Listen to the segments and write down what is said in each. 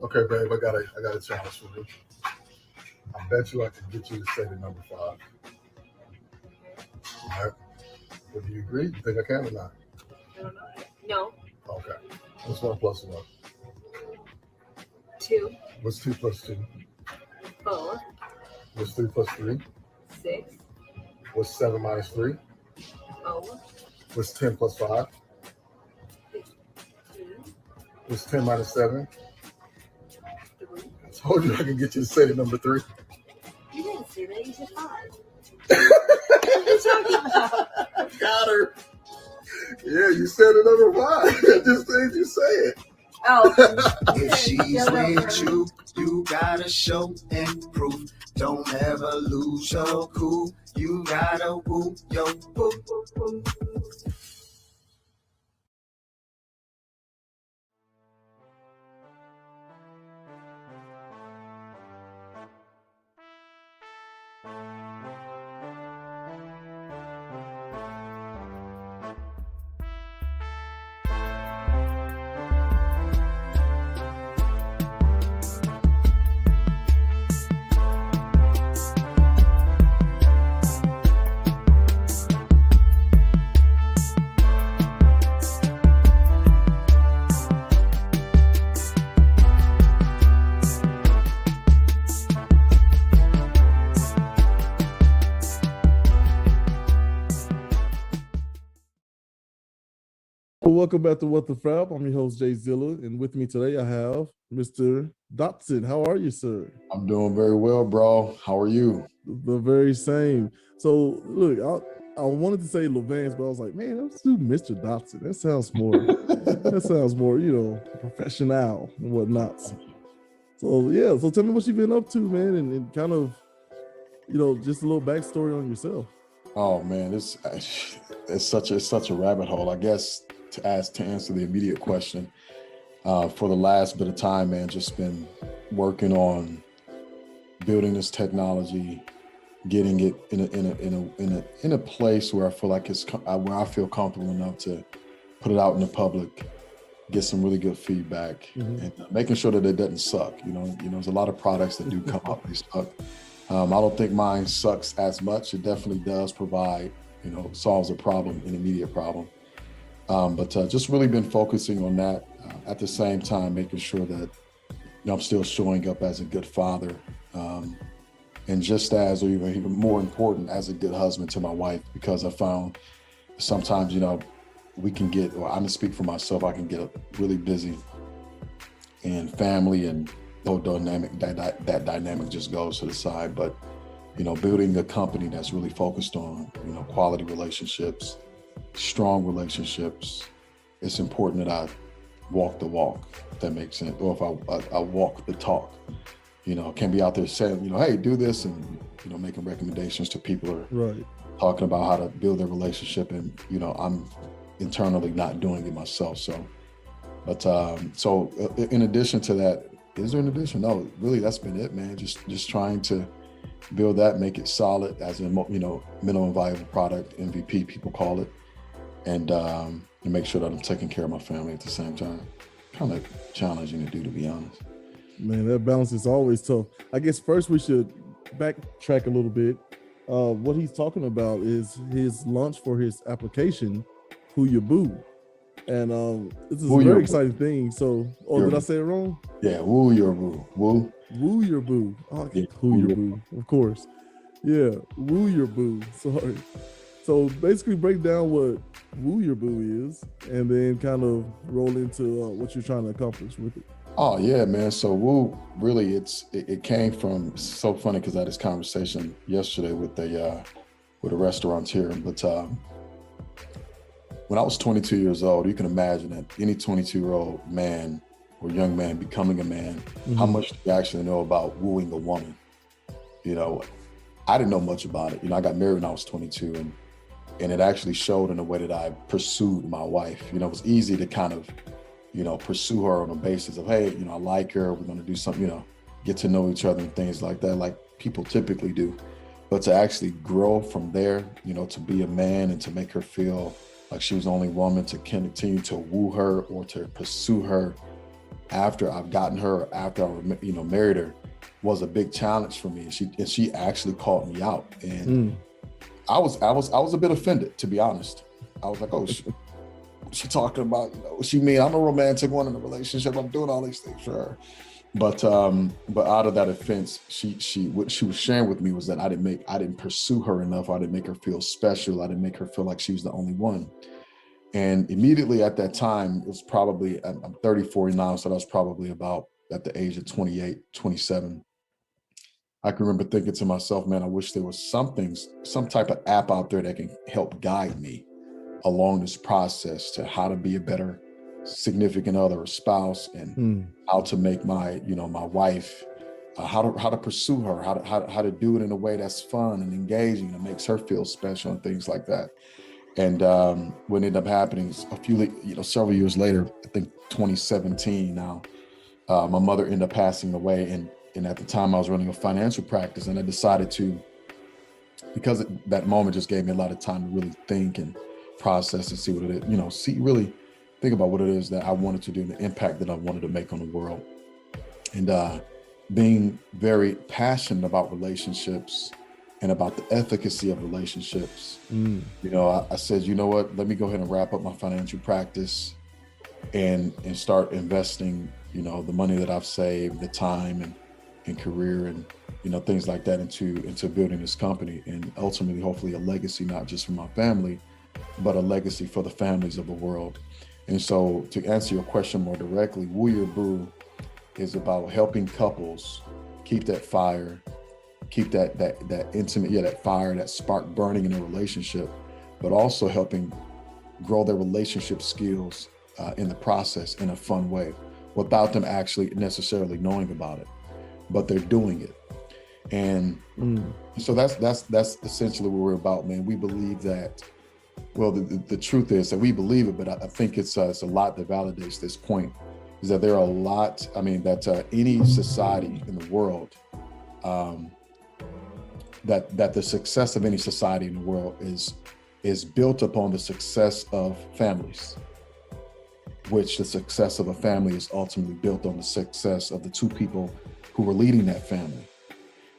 Okay, babe, I got a challenge for you. I bet you I can get you to say the number 5. All right. Well, do you agree? You think I can or not? I don't know. No. Okay. What's 1 plus 1? 2. What's 2 plus 2? 4. What's 3 plus 3? 6. What's 7 minus 3? 4. What's 10 plus 5? 15. What's 10 minus 7? 3. I told you I can get you to say the number 3. You didn't say that. You said 5. What are you talking about? Got her. Yeah, you said the number 5. I just made you say it. Oh. If she's with you, you gotta show and prove. Don't ever lose your cool. You gotta woo your boo. Welcome back to What the Frap. I'm your host, Jay Zilla, and with me today I have Mr. Dotson. How are you, sir? I'm doing very well, bro. How are you? The very same. So, look, I wanted to say LaVance, but I was like, man, let's do Mr. Dotson. That sounds more, professional and whatnot. So, yeah. So, tell me what you've been up to, man, and kind of, just a little backstory on yourself. Oh man, it's such a rabbit hole. I guess to answer the immediate question, for the last bit of time, man, just been working on building this technology, getting it in a place where I feel like where I feel comfortable enough to put it out in the public, get some really good feedback, and making sure that it doesn't suck. There's a lot of products that do come up, they suck. I don't think mine sucks as much. It definitely does provide, solves a problem, an immediate problem. But just really been focusing on that. At the same time, making sure that I'm still showing up as a good father, and just as, or even more important, as a good husband to my wife, because I found sometimes, we can get, or I'm gonna speak for myself, I can get really busy, and family and dynamic, that dynamic just goes to the side. But building a company that's really focused on quality relationships, strong relationships, it's important that I walk the walk, if that makes sense, or if I walk the talk. Can't be out there saying, hey, do this, and making recommendations to people, or right, talking about how to build their relationship, and I'm internally not doing it myself. So, but so in addition to that, is there an addition? No, really, that's been it, man. Just trying to build that, make it solid as a minimum viable product, MVP, people call it, and make sure that I'm taking care of my family at the same time. Kind of challenging to do, to be honest. Man, that balance is always tough. I guess first we should backtrack a little bit. What he's talking about is his launch for his application, WooYourBoo. And this is a very exciting thing. So, did I say it wrong? Yeah, WooYourBoo. WooYourBoo. Oh, yeah, WooYourBoo, of course. Yeah, WooYourBoo. Sorry. So basically break down what WooYourBoo is, and then kind of roll into what you're trying to accomplish with it. Oh yeah, man. So Woo, really, it came from, so funny because I had this conversation yesterday with a restaurateur. But when I was 22 years old, you can imagine that any 22-year-old man or young man becoming a man, how much do you actually know about wooing a woman? I didn't know much about it. I got married when I was 22, and it actually showed in the way that I pursued my wife. It was easy to kind of, pursue her on the basis of, hey, I like her, we're gonna do something, get to know each other and things like that, like people typically do. But to actually grow from there, to be a man and to make her feel like she was the only woman, to continue to woo her or to pursue her, after I've gotten her, after I, married her, was a big challenge for me. And she actually called me out, and I was a bit offended, to be honest. I was like, oh, she talking about, she mean I'm a romantic one in a relationship. I'm doing all these things for her. But out of that offense, what she was sharing with me was that I didn't pursue her enough. I didn't make her feel special. I didn't make her feel like she was the only one. And immediately at that time, it was probably, I'm 34 now, so that was probably about at the age of 28, 27. I can remember thinking to myself, man, I wish there was some type of app out there that can help guide me along this process to how to be a better significant other or spouse, and how to make my wife, how to pursue her, how to do it in a way that's fun and engaging and makes her feel special and things like that. And what ended up happening is several years later, I think 2017 now, my mother ended up passing away, and at the time I was running a financial practice, and I decided to, because that moment just gave me a lot of time to really think and process and see what it is, really think about what it is that I wanted to do and the impact that I wanted to make on the world. And being very passionate about relationships and about the efficacy of relationships, I said, you know what, let me go ahead and wrap up my financial practice and start investing, the money that I've saved, the time and career and, things like that into building this company, and ultimately, hopefully a legacy, not just for my family, but a legacy for the families of the world. And so to answer your question more directly, WooYourBoo is about helping couples keep that fire, keep that intimate, that fire, that spark burning in a relationship, but also helping grow their relationship skills in the process in a fun way, without them actually necessarily knowing about it, but they're doing it. And so that's essentially what we're about, man. We believe that, well, the truth is that we believe it, but I think it's a lot that validates this point, is that there are a lot, that any society in the world, that the success of any society in the world is built upon the success of families, which the success of a family is ultimately built on the success of the two people who are leading that family.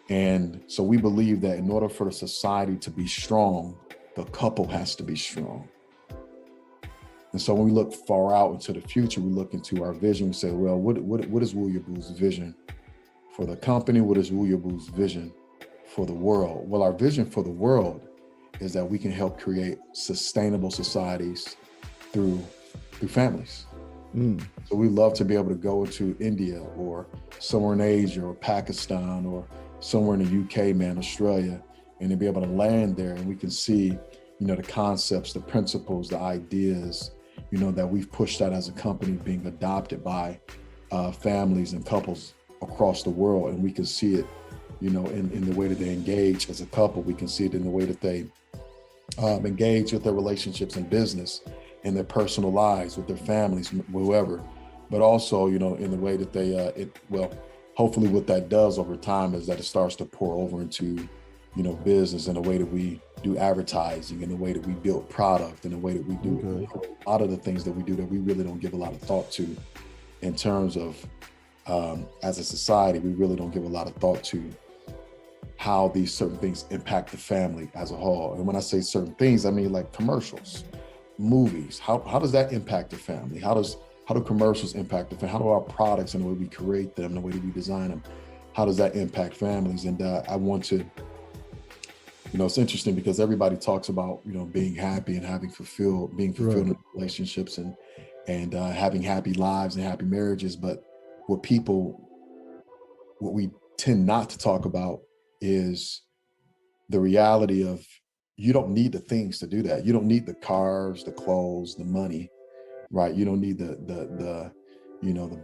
And so we believe that in order for the society to be strong, the couple has to be strong. And so when we look far out into the future, we look into our vision, we say, well, what is WooYourBoo's vision for the company? What is WooYourBoo's vision for the world? Well, our vision for the world is that we can help create sustainable societies through families. So we love to be able to go into India or somewhere in Asia or Pakistan or somewhere in the UK, Australia, and to be able to land there, and we can see, the concepts, the principles, the ideas, that we've pushed out as a company being adopted by families and couples across the world. And we can see it, in the way that they engage as a couple. We can see it in the way that they engage with their relationships in business, in their personal lives, with their families, whoever, but also, in the way that they, hopefully what that does over time is that it starts to pour over into, business, in the way that we do advertising, in the way that we build product, in the way that we do a lot of the things that we do that we really don't give a lot of thought to in terms of, as a society, we really don't give a lot of thought to how these certain things impact the family as a whole. And when I say certain things, I mean like commercials, movies. How does that impact the family? How do commercials impact the family? How do our products and the way we create them, the way that we design them, how does that impact families? And I want to, it's interesting because everybody talks about, being happy and being fulfilled in relationships and having happy lives and happy marriages. But what we tend not to talk about is the reality of, you don't need the things to do that. You don't need the cars, the clothes, the money, right? You don't need the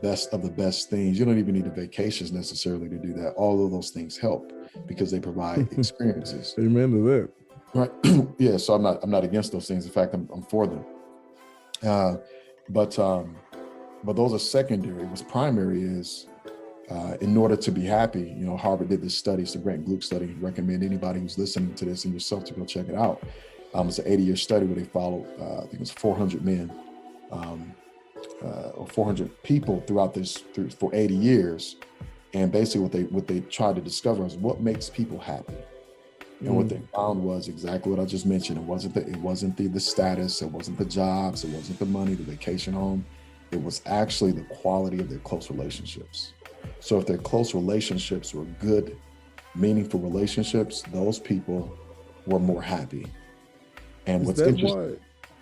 best of the best things. You don't even need the vacations necessarily to do that. All of those things help because they provide experiences. Amen to that. Right. Yeah. So I'm not against those things. In fact, I'm for them. But those are secondary. What's primary is, in order to be happy, Harvard did this study, it's the Grant Gluck study. I recommend anybody who's listening to this and yourself to go check it out. It's an 80-year study where they followed, I think it was 400 men. or 400 people for 80 years. And basically what they tried to discover is what makes people happy. And what they found was exactly what I just mentioned. It wasn't the status, it wasn't the jobs, it wasn't the money, the vacation home. It was actually the quality of their close relationships. So if their close relationships were good, meaningful relationships, those people were more happy. And what's interesting.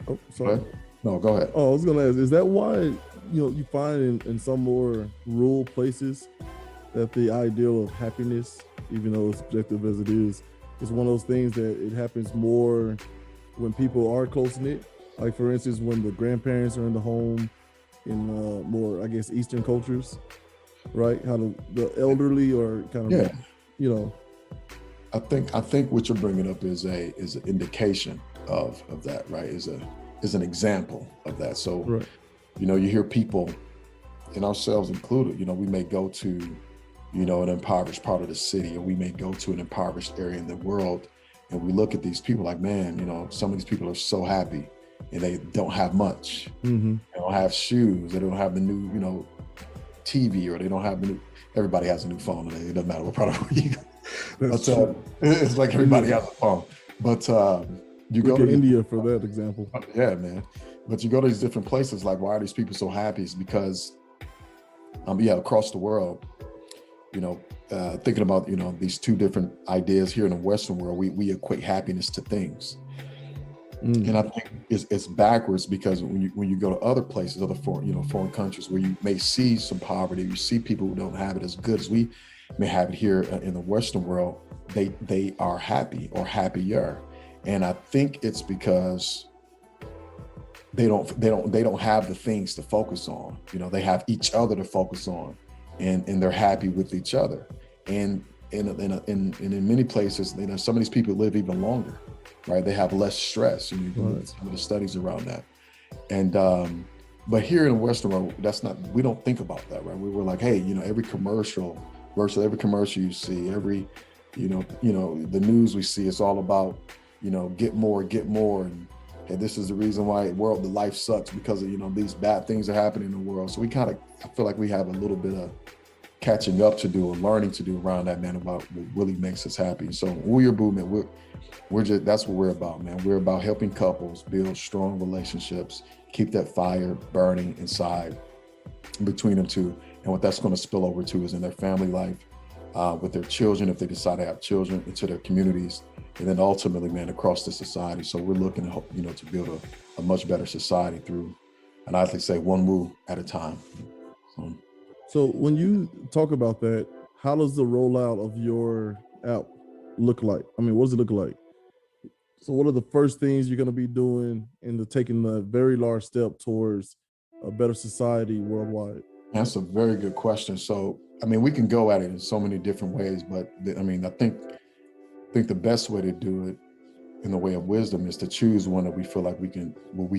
Oh, sorry. No, go ahead. Oh, I was gonna ask, is that why you find in some more rural places that the ideal of happiness, even though as subjective as it is one of those things that it happens more when people are close-knit? Like, for instance, when the grandparents are in the home in more, I guess, Eastern cultures, right? How the elderly are kind of, I think what you're bringing up is an indication of that, right? Is an example of that. So, right. You hear people, and ourselves included, we may go to an impoverished part of the city, or we may go to an impoverished area in the world, and we look at these people like, man, some of these people are so happy, and they don't have much. Mm-hmm. They don't have shoes. They don't have the new, TV, or they don't have the new. Everybody has a new phone today. It doesn't matter what product you go. But it's like everybody has a phone. But you go to India for that example. Yeah, man. But you go to these different places. Like, why are these people so happy? It's because, across the world. Thinking about, these two different ideas here in the Western world, we equate happiness to things. And I think it's backwards, because when you go to other places, other foreign countries where you may see some poverty, you see people who don't have it as good as we may have it here in the Western world, they are happy or happier. And I think it's because they don't have the things to focus on. They have each other to focus on. And they're happy with each other. And in many places, some of these people live even longer, right? They have less stress. Right. Some of the studies around that. And but here in the Western world, we don't think about that, right? We were like, hey, every commercial, virtually every commercial you see, every, the news we see, it's all about, get more, and hey, this is the reason why the life sucks, because of, these bad things are happening in the world. So I feel like we have a little bit of catching up to do and learning to do around that, man, about what really makes us happy. So WooYourBoo, man, that's what we're about, man. We're about helping couples build strong relationships, keep that fire burning inside between them two. And what that's going to spill over to is in their family life, with their children, if they decide to have children, into their communities, and then ultimately, man, across the society. So we're looking to build a much better society through, and I like to say, one woo at a time. So when you talk about that, how does the rollout of your app look like? I mean, what does it look like? So what are the first things you're going to be doing in taking the very large step towards a better society worldwide? That's a very good question. So, we can go at it in so many different ways, but I think the best way to do it in the way of wisdom is to choose one that we feel like we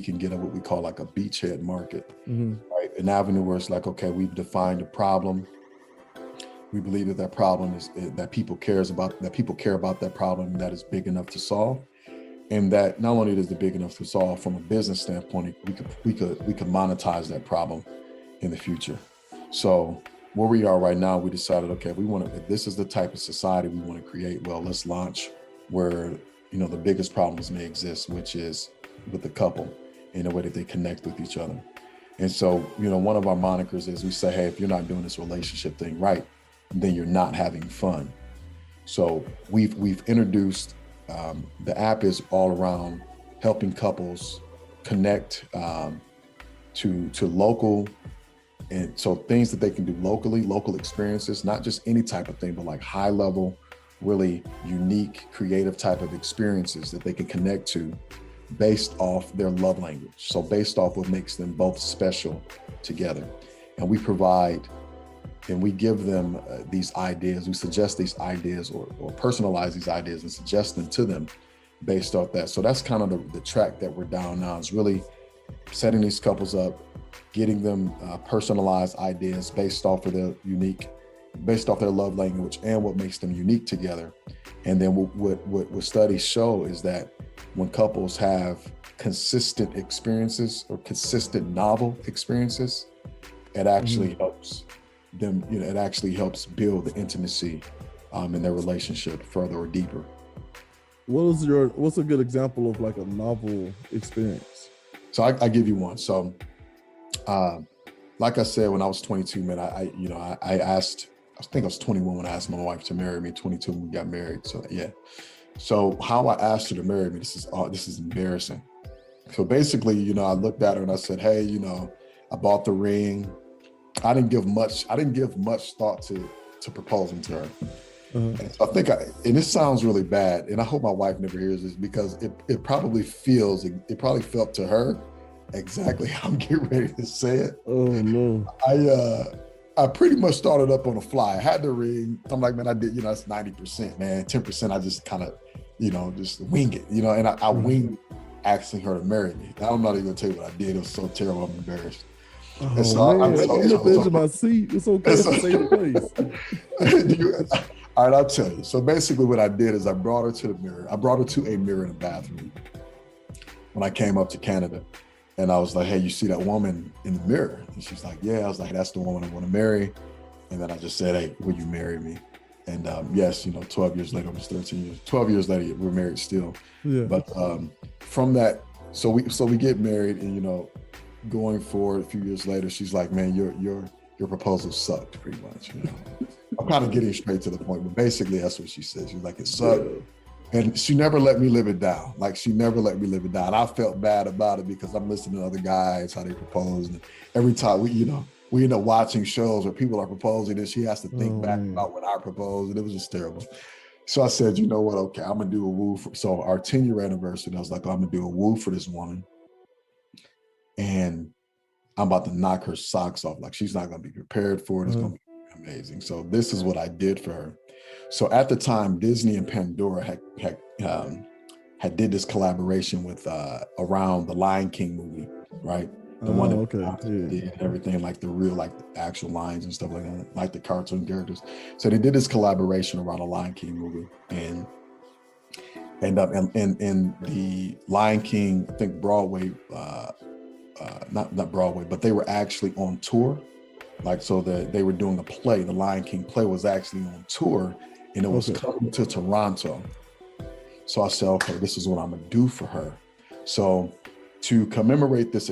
can get at what we call like a beachhead market, right? An avenue where it's like, okay, we've defined a problem. We believe that problem is that people care about that problem, and that is big enough to solve. And that not only is it big enough to solve from a business standpoint, we could monetize that problem in the future. So where we are right now, we decided, okay, if this is the type of society we want to create, well, let's launch where, the biggest problems may exist, which is with the couple, in a way that they connect with each other. And so, one of our monikers is we say, hey, if you're not doing this relationship thing right, then you're not having fun. So we've introduced, the app is all around helping couples connect to local, and so things that they can do locally, local experiences, not just any type of thing, but like high level, really unique, creative type of experiences that they can connect to based off their love language. So based off what makes them both special together. And we provide and we give them these ideas. We suggest these ideas or personalize these ideas and suggest them to them based off that. So that's kind of the track that we're down now, is really setting these couples up, getting them personalized ideas based off of their love language and what makes them unique together. And then what studies show is that when couples have consistent experiences or consistent novel experiences, it actually helps them, it actually helps build the intimacy in their relationship further or deeper. What's a good example of like a novel experience? So I give you one. So like I said, when I was 22, man, I asked, I think I was 21 when I asked my wife to marry me, 22 when we got married. So yeah. So how I asked her to marry me, this is embarrassing. So basically, I looked at her and I said, hey, I bought the ring. I didn't give much thought to proposing to her. And so I think, and this sounds really bad, and I hope my wife never hears this, because it probably felt to her exactly how I'm getting ready to say it. Oh no. I pretty much started up on the fly. I had the ring. I'm like, man, I did, that's 90%, man. 10%, I just kind of, just wing it, and I winged asking her to marry me. I'm not even gonna tell you what I did. It was so terrible, I'm embarrassed. Oh, so man, I'm at the edge of my seat. It's okay to say the place. All right, I'll tell you. So basically what I did is I brought her to the mirror. I brought her to a mirror in the bathroom when I came up to Canada. And I was like, hey, you see that woman in the mirror? And she's like, yeah. I was like, that's the woman I want to marry. And then I just said, hey, will you marry me? And yes, 12 years later, almost 13 years, 12 years later, we're married still. Yeah. But from that, so we get married, and, going forward a few years later, she's like, man, your proposal sucked pretty much. I'm kind of getting straight to the point, but basically that's what she said. She's like, it sucked. Yeah. And she never let me live it down. Like, she never let me live it down. I felt bad about it because I'm listening to other guys, how they propose. And every time we end up watching shows where people are proposing and she has to think back about when I proposed, and it was just terrible. So I said, you know what? Okay, I'm gonna do a woo. So our 10-year anniversary, I was like, I'm gonna do a woo for this woman. And I'm about to knock her socks off. Like, she's not gonna be prepared for it. It's gonna be amazing. So this is what I did for her. So at the time, Disney and Pandora had did this collaboration with around the Lion King movie, right? The one that did everything, like the real, like the actual lions and stuff like that, like the cartoon characters. So they did this collaboration around the Lion King movie, and the Lion King, I think Broadway, not Broadway, but they were actually on tour. Like, so they were doing a play. The Lion King play was actually on tour, and it was coming to Toronto. So I said, okay, this is what I'm gonna do for her. So to commemorate this,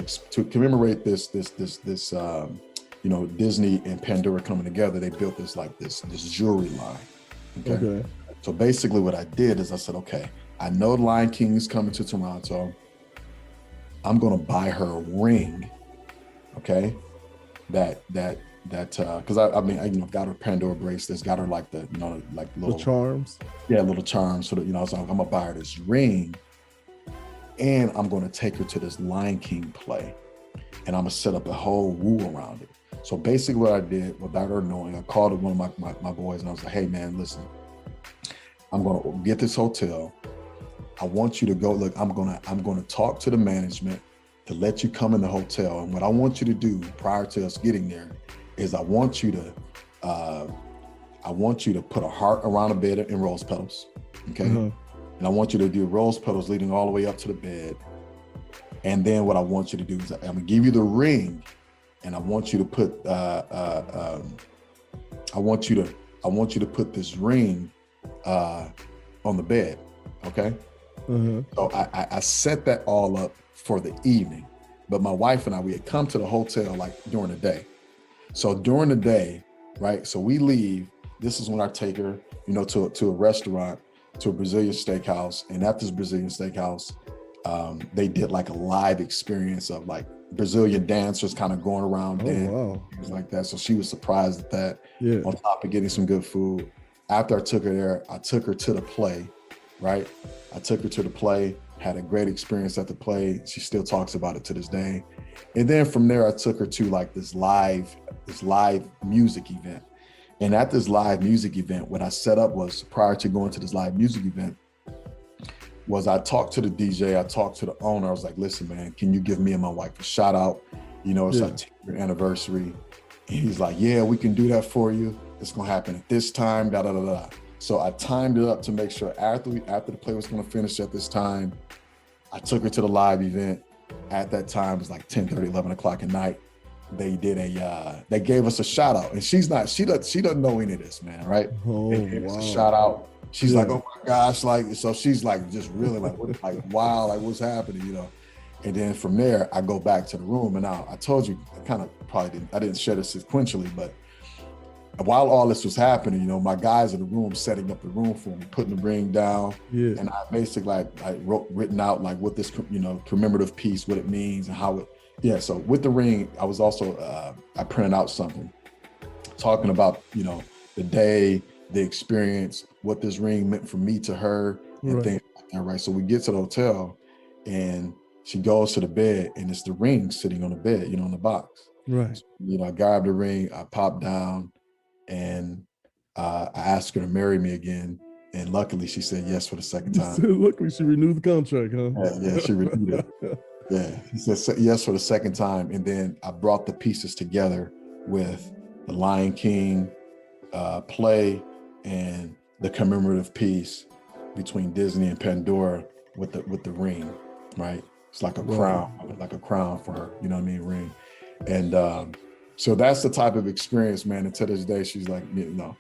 Disney and Pandora coming together, they built this jewelry line. Okay. So basically what I did is I said, okay, I know the Lion King is coming to Toronto. I'm gonna buy her a ring, okay? Because I got her Pandora bracelets, got her like the little charms. Yeah, little charms. So that, I was like, I'm gonna buy her this ring, and I'm gonna take her to this Lion King play, and I'm gonna set up a whole woo around it. So basically what I did, without her knowing, I called one of my boys, and I was like, hey man, listen, I'm gonna get this hotel. I want you to go, look, I'm gonna talk to the management to let you come in the hotel. And what I want you to do prior to us getting there is I want you to put a heart around the bed in rose petals, okay? And I want you to do rose petals leading all the way up to the bed. And then what I want you to do is I'm gonna give you the ring, and I want you to put I want you to put this ring on the bed, okay? So I set that all up for the evening, but my wife and I, we had come to the hotel like during the day. So during the day, right? So we leave. This is when I take her, to a restaurant, to a Brazilian steakhouse, and at this Brazilian steakhouse, they did like a live experience of like Brazilian dancers kind of going around things like that. So she was surprised at that. Yeah. On top of getting some good food. After I took her there, I took her to the play. Right? I took her to the play, had a great experience at the play. She still talks about it to this day. And then from there, I took her to like this live music event. And at this live music event, what I set up was, prior to going to this live music event, was I talked to the DJ, I talked to the owner. I was like, listen, man, can you give me and my wife a shout out? It's our 10-year anniversary. And he's like, yeah, we can do that for you. It's gonna happen at this time, da da da da. So I timed it up to make sure after the play was going to finish at this time, I took her to the live event. At that time, it was like 10:30, 11 o'clock at night. They did they gave us a shout out, and she doesn't know any of this, man, right? Oh, They gave us a wow. shout out. She's Yeah. like, oh my gosh, like, so she's like, just really like, like, wow, like what's happening, you know? And then from there, I go back to the room, and now I told you, I kind of probably I didn't share this sequentially, but while all this was happening, you know, my guys in the room setting up the room for me, putting the ring down, Yeah. and I basically written out like what this, you know, commemorative piece, what it means and how it, yeah. So with the ring, I was also, I printed out something talking about, you know, the day, the experience, what this ring meant for me to her, and Right. things like that, right? So we get to the hotel, and she goes to the bed, and it's the ring sitting on the bed, you know, in the box. Right. So, you know, I grabbed the ring, I popped down, and I asked her to marry me again. And luckily she said yes for the second time. Luckily she renewed the contract, huh? Yeah, she renewed it. Yeah, she said yes for the second time. And then I brought the pieces together with the Lion King play and the commemorative piece between Disney and Pandora with the ring, right? It's like a crown for her, you know what I mean, ring. And so that's the type of experience, man. And to this day, she's like, you know,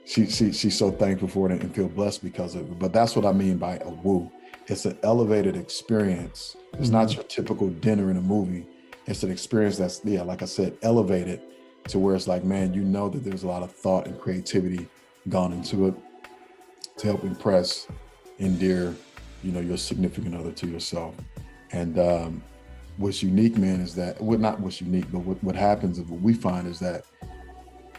she's so thankful for it and feel blessed because of it. But that's what I mean by a woo. It's an elevated experience. It's not your typical dinner in a movie. It's an experience that's, yeah, like I said, elevated to where it's like, man, you know that there's a lot of thought and creativity gone into it to help impress, endear, you know, your significant other to yourself. And what's unique, man, is that, well, not what's unique, but what happens is what we find is that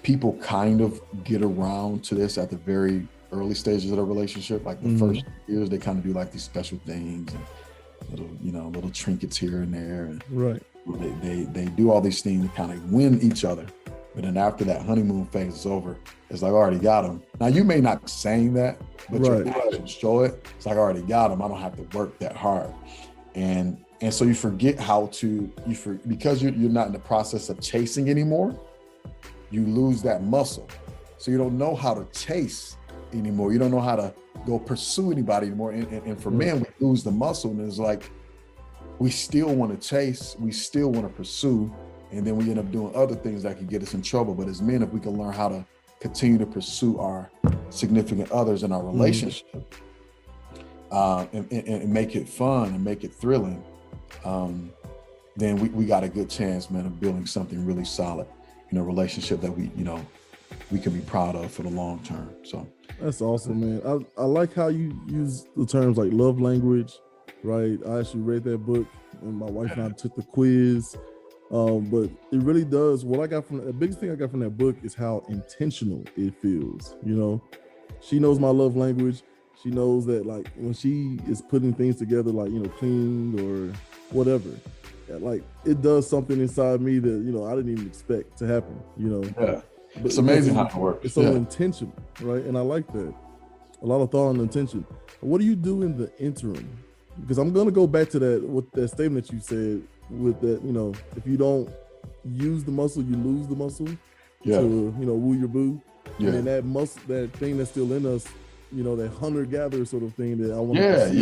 people kind of get around to this at the very early stages of the relationship. Like the first years, they kind of do like these special things and little, you know, little trinkets here and there. And Right. they do all these things to kind of win each other. But then after that honeymoon phase is over, it's like, I already got them. Now you may not be saying that, but your actions show it. It's like, I already got them. I don't have to work that hard. And so you forget how to, because you're not in the process of chasing anymore, you lose that muscle. So you don't know how to chase anymore. You don't know how to go pursue anybody anymore. And for men, we lose the muscle, and it's like, we still want to chase, we still want to pursue, and then we end up doing other things that can get us in trouble. But as men, if we can learn how to continue to pursue our significant others in our relationship, and make it fun and make it thrilling, then we got a good chance, man, of building something really solid in a relationship that we can be proud of for the long term. So that's awesome, man. I like how you use the terms like love language, right? I actually read that book, and my wife and I took the quiz. But it really does. What I got from the biggest thing I got from that book is how intentional it feels. You know, she knows my love language. She knows that, like, when she is putting things together, like, you know, clean or whatever, like, it does something inside me that, you know, I didn't even expect to happen, you know. yeah, But it's amazing how it works. It's so intentional, right? And I like that. A lot of thought and intention. What do you do in the interim? Because I'm going to go back to that, with that statement you said, with that, you know, if you don't use the muscle, you lose the muscle. Yeah. To, you know, woo your boo. Yeah. And then that muscle, that thing that's still in us, you know, that hunter-gatherer sort of thing that I want to man,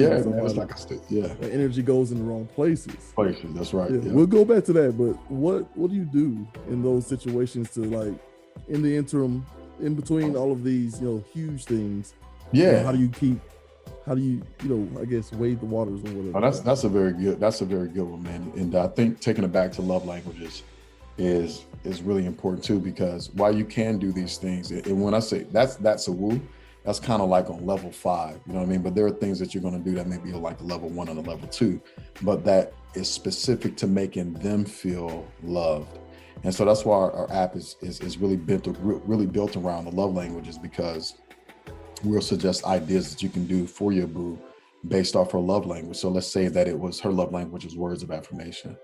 it's like that energy goes in the wrong places. That's right. Yeah. We'll go back to that, but what do you do in those situations to, like, in the interim, in between all of these, you know, huge things? Yeah. You know, how do you, you know, I guess, wade the waters or whatever? Oh, that's a very good one, man. And I think taking it back to love languages is really important too, because while you can do these things, and when I say that's a woo, that's kind of like on level 5, you know what I mean? But there are things that you're going to do that may be like a level 1 and a level 2, but that is specific to making them feel loved. And so that's why our app is really built around the love languages, because we'll suggest ideas that you can do for your boo based off her love language. So let's say that it was her love language was words of affirmation.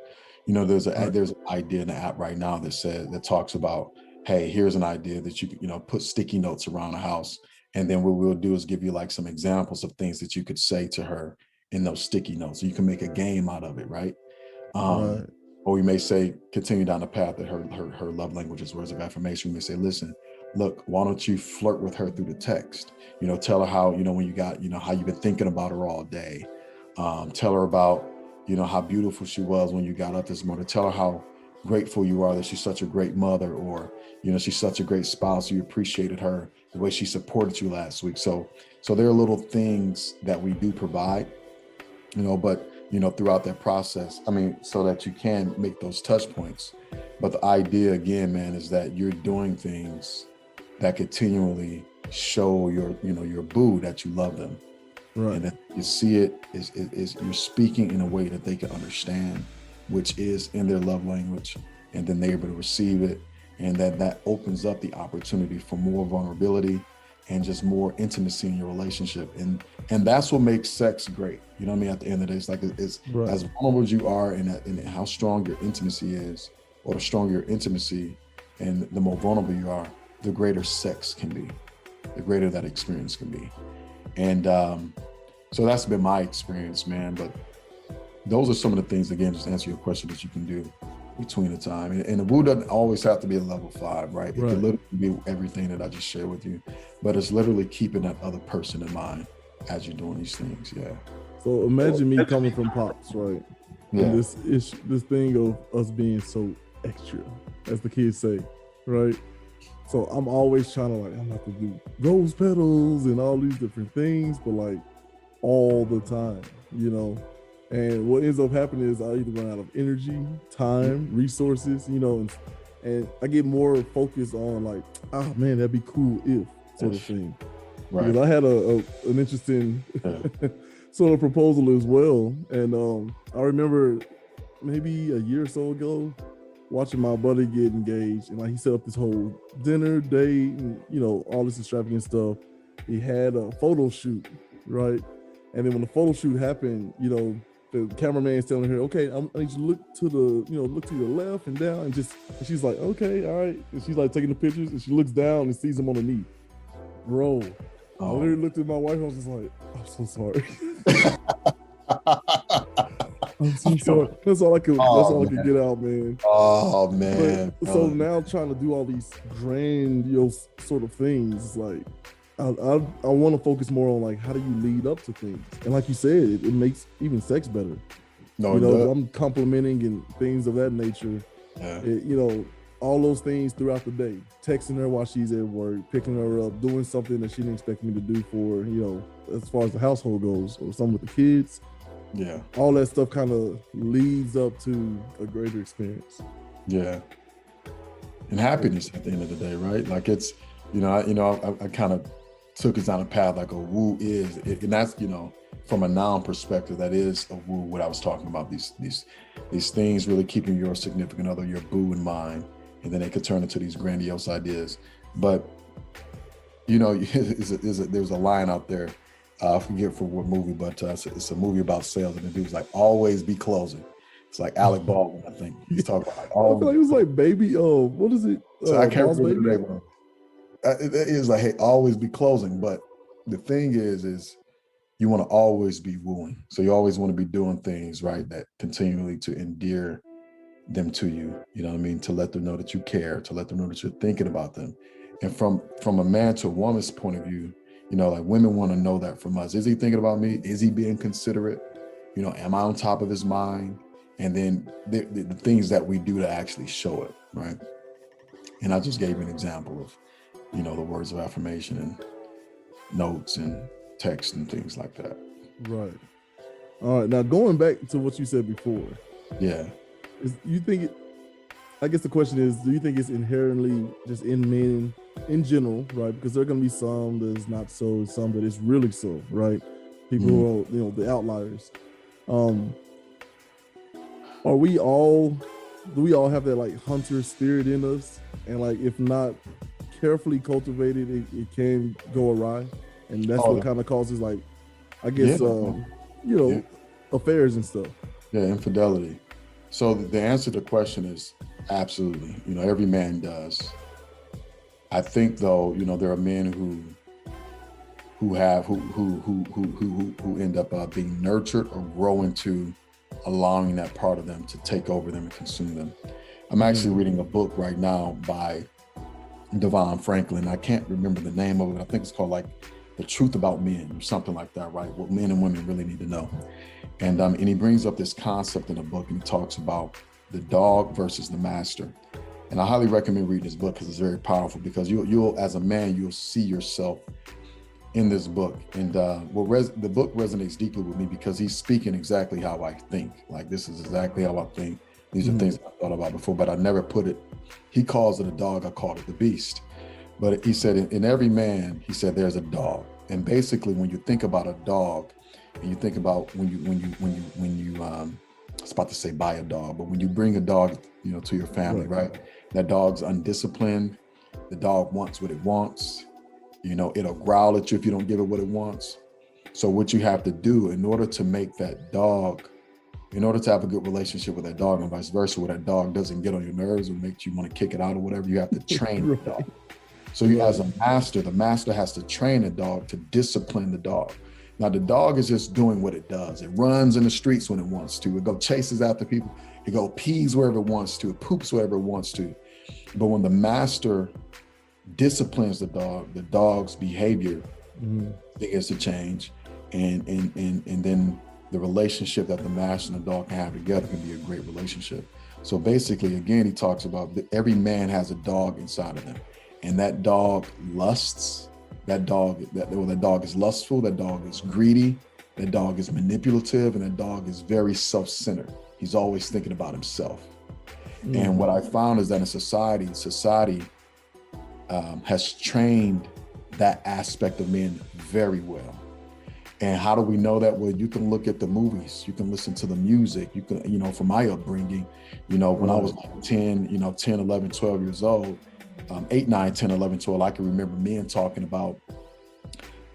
You know, there's an idea in the app right now that talks about, hey, here's an idea that you could, you know, put sticky notes around the house. And then what we'll do is give you like some examples of things that you could say to her in those sticky notes. So you can make a game out of it, right? Or we may say, continue down the path that her love language is words of affirmation. We may say, listen, look, why don't you flirt with her through the text? You know, tell her how, you know, when you got, you know, how you've been thinking about her all day. Tell her about, how beautiful she was when you got up this morning. Tell her how grateful you are that she's such a great mother, or, she's such a great spouse. You appreciated her, the way she supported you last week. So there are little things that we do provide, but, throughout that process, so that you can make those touch points. But the idea again, man, is that you're doing things that continually show your boo that you love them. Right. And that you see it is you're speaking in a way that they can understand, which is in their love language, and then they're able to receive it. And that opens up the opportunity for more vulnerability and just more intimacy in your relationship. And that's what makes sex great. You know what I mean? At the end of the day, it's like, it's Right. as vulnerable as you are and how strong your intimacy is, or the stronger your intimacy and the more vulnerable you are, the greater sex can be, the greater that experience can be. And so that's been my experience, man. But those are some of the things, again, just to answer your question, that you can do between the time. And the woo doesn't always have to be a level 5, right? It can literally be everything that I just shared with you, but it's literally keeping that other person in mind as you're doing these things. Yeah. So imagine me coming from Pops, right? Yeah. And this thing of us being so extra, as the kids say, right? So I'm always trying to, I'm not to do rose petals and all these different things, but like all the time, And what ends up happening is I either run out of energy, time, resources, and I get more focused on like, oh man, that'd be cool if sort of thing. Right. Because I had an interesting sort of proposal as well. And I remember maybe a year or so ago, watching my buddy get engaged, and like he set up this whole dinner date and all this extravagant stuff. He had a photo shoot, right? And then when the photo shoot happened, the cameraman's telling her, okay, I need you to look to the left and down, and she's like, okay, all right. And she's like taking the pictures, and she looks down and sees him on the knee. Bro, I literally looked at my wife, I was just like, I'm so sorry. I'm so sorry. That's all I could get out, man. Oh man. But, so now trying to do all these grandiose sort of things, it's like I want to focus more on like, how do you lead up to things? And like you said, it makes even sex better. No, I'm complimenting and things of that nature. Yeah. All those things throughout the day, texting her while she's at work, picking her up, doing something that she didn't expect me to do for, as far as the household goes, or something with the kids. Yeah. All that stuff kind of leads up to a greater experience. Yeah. And happiness at the end of the day, right? Like it's, I kind of took us down a path like a woo is, and that's, from a noun perspective, that is a woo, what I was talking about, these things really keeping your significant other, your boo in mind, and then they could turn into these grandiose ideas. But, there's a line out there, I forget for what movie, but it's a movie about sales, and the dude's like, always be closing. It's like Alec Baldwin, I think. He's talking about I feel like it was like Baby, what is it? So I can't remember the name. It is like, hey, always be closing. But the thing is you want to always be wooing. So you always want to be doing things, right, that continually to endear them to you. You know what I mean? To let them know that you care, to let them know that you're thinking about them. And from a man to a woman's point of view, like women want to know that from us. Is he thinking about me? Is he being considerate? Am I on top of his mind? And then the things that we do to actually show it, right? And I just gave you an example of, the words of affirmation and notes and text and things like that. Right. All right. Now going back to what you said before. Yeah. I guess the question is, do you think it's inherently just in men in general, right? Because there are going to be some that is not so, some that is really so, right? People who are, the outliers. Do we all have that like hunter spirit in us? And like, if not carefully cultivated, it can go awry. And that's what kind of causes like, I guess, affairs and stuff. Yeah, infidelity. So the answer to the question is absolutely. Every man does. I think though, there are men who end up being nurtured or grow into allowing that part of them to take over them and consume them. I'm actually reading a book right now by Devon Franklin. I can't remember the name of it. I think it's called like The Truth About Men or something like that, right? What men and women really need to know. And he brings up this concept in the book, and he talks about the dog versus the master. And I highly recommend reading this book because it's very powerful, because you'll as a man, you'll see yourself in this book. And the book resonates deeply with me because he's speaking exactly how I think. Like, this is exactly how I think. These are things I thought about before, but I never put it. He calls it a dog. I call it the beast. But he said in every man, he said there's a dog. And basically, when you think about a dog, and you think about when you I was about to say buy a dog, but when you bring a dog, to your family, right? That dog's undisciplined. The dog wants what it wants. It'll growl at you if you don't give it what it wants. So what you have to do in order to make that dog, in order to have a good relationship with that dog, and vice versa, where that dog doesn't get on your nerves or makes you want to kick it out or whatever, you have to train the dog. So you, as a master, the master has to train the dog to discipline the dog. Now, the dog is just doing what it does. It runs in the streets when it wants to. It go chases after people. It go pees wherever it wants to. It poops wherever it wants to. But when the master disciplines the dog's behavior begins to change, and then the relationship that the master and the dog can have together can be a great relationship. So basically, again, he talks about every man has a dog inside of them, and that dog lusts. That dog is lustful. That dog is greedy. That dog is manipulative, and that dog is very self-centered. He's always thinking about himself. And what I found is that in society has trained that aspect of men very well. And how do we know that? Well, you can look at the movies, you can listen to the music, you can, from my upbringing, when I was like 10, 10, 11, 12 years old, 8, 9, 10, 11, 12, I can remember men talking about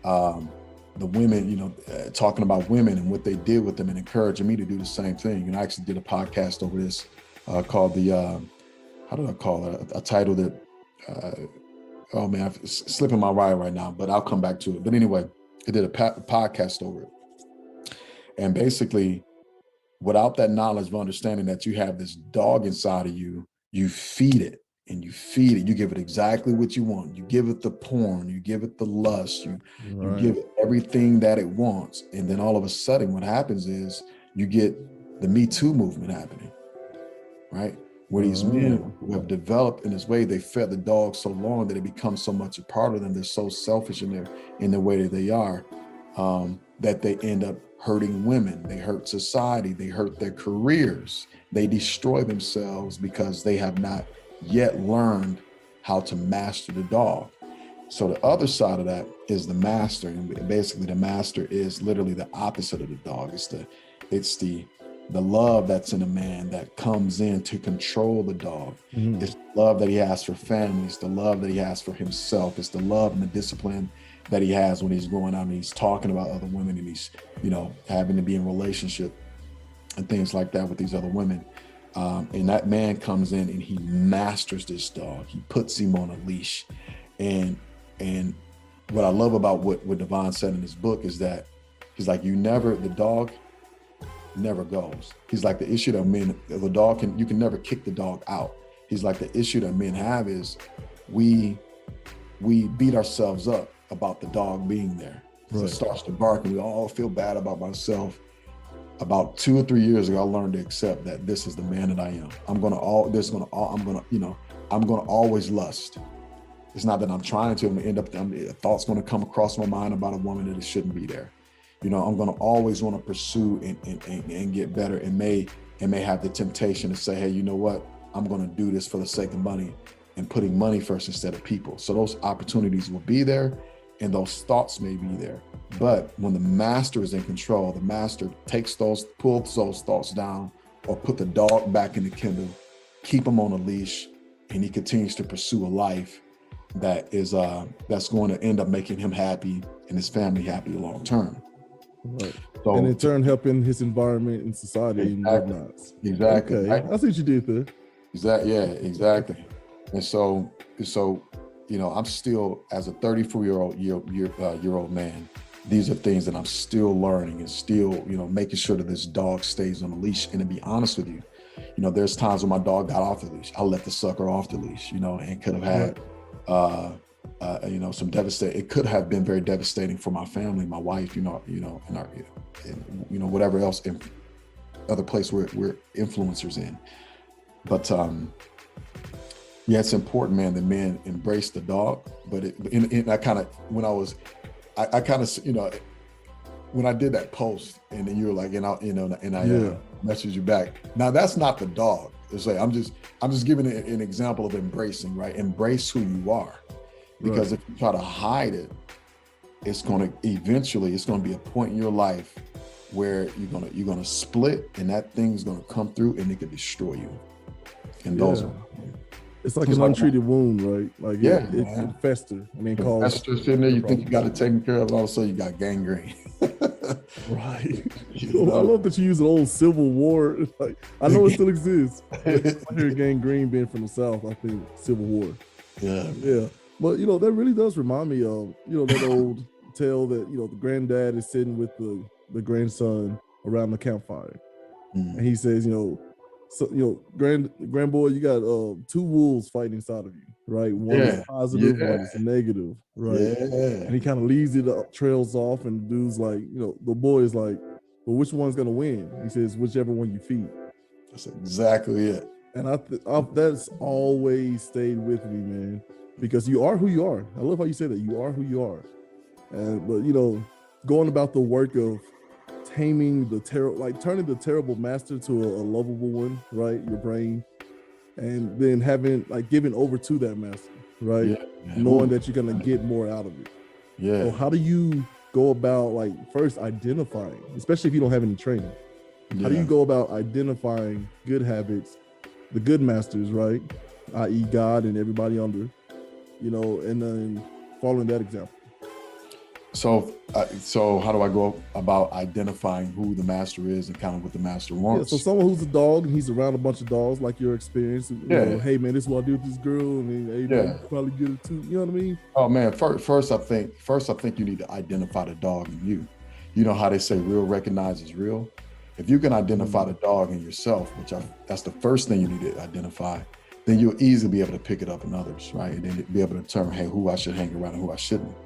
the women, talking about women and what they did with them and encouraging me to do the same thing. And I actually did a podcast over this called how did I call it? I titled it, oh man, it's slipping my mind right now, but I'll come back to it. But anyway, I did a podcast over it. And basically, without that knowledge of understanding that you have this dog inside of you, you feed it. And you feed it, you give it exactly what you want. You give it the porn, you give it the lust, you give it everything that it wants. And then all of a sudden what happens is you get the Me Too movement happening, right? Where these men who have developed in this way, they fed the dog so long that it becomes so much a part of them. They're so selfish in the way that they are, that they end up hurting women. They hurt society, they hurt their careers. They destroy themselves because they have not yet learned how to master the dog. So the other side of that is the master, and basically the master is literally the opposite of the dog. It's the love that's in a man that comes in to control the dog. It's the love that he has for family. It's the love that he has for himself. It's the love and the discipline that he has when he's going out and he's talking about other women, and he's having to be in relationship and things like that with these other women. And that man comes in and he masters this dog. He puts him on a leash. And what I love about what LaVance said in his book is that he's like, the dog never goes. He's like, the issue that you can never kick the dog out. He's like, the issue that men have is we beat ourselves up about the dog being there. Right. It starts to bark and we all feel bad about myself. About 2 or 3 years ago, I learned to accept that this is the man that I am. I'm gonna always lust. It's not that I'm trying to. I'm gonna end up. A thought's gonna come across my mind about a woman that it shouldn't be there. I'm gonna always want to pursue and get better. And may have the temptation to say, hey, you know what? I'm gonna do this for the sake of money and putting money first instead of people. So those opportunities will be there, and those thoughts may be there. But when the master is in control, the master pulls those thoughts down, or put the dog back in the kennel, keep him on a leash, and he continues to pursue a life that is that's going to end up making him happy and his family happy long term. Right. So, and in turn helping his environment and society and whatnot. Exactly. Okay. Right? I see what you did there. Exactly. Yeah, exactly. And so I'm still, as a 34-year-old man, these are things that I'm still learning and still, making sure that this dog stays on the leash. And to be honest with you, there's times when my dog got off the leash. I let the sucker off the leash, and could have had some devastating. It could have been very devastating for my family, my wife, and whatever else in other place we're influencers in. But yeah, it's important, man, that men embrace the dog. But I kind of, when I did that post, and then you were like, and I messaged you back. Now that's not the dog. It's like I'm just giving an example of embracing, right? Embrace who you are, because if you try to hide it, it's going to be a point in your life where you're gonna split, and that thing's gonna come through, and it could destroy you. And those are. It's like an untreated wound, right? Like it festers. I mean, festers in there. You think you got it taken care of, all of a sudden you got gangrene. Right. I love that you use an old Civil War. Like, I know it still exists. I hear gangrene being from the South. I think Civil War. Yeah. But that really does remind me of that old tale that the granddad is sitting with the grandson around the campfire, and he says, grandboy, you got two wolves fighting inside of you, right? One is positive, one is negative, right? And he kind of leaves it up, trails off, and the dude's like, the boy is like, well, which one's gonna win? He says, whichever one you feed. That's exactly it. And that's always stayed with me, man, because you are who you are. I love how you say that. You are who you are. But going about the work of taming turning the terrible master to a lovable one, right? Your brain, and then giving over to that master, right? Knowing that you're gonna get more out of it. So how do you go about first identifying, especially if you don't have any training? How do you go about identifying good habits, the good masters, right? I.e. God and everybody under, and then following that example? So how do I go about identifying who the master is and kind of what the master wants? So someone who's a dog and he's around a bunch of dogs, like your experience. Hey man, this is what I do with this girl. I mean, hey man, you probably get it too. You know what I mean? Oh man, first I think you need to identify the dog in you. You know how they say real recognizes real? If you can identify the dog in yourself, that's the first thing you need to identify, then you'll easily be able to pick it up in others, right? And then be able to determine, hey, who I should hang around and who I shouldn't.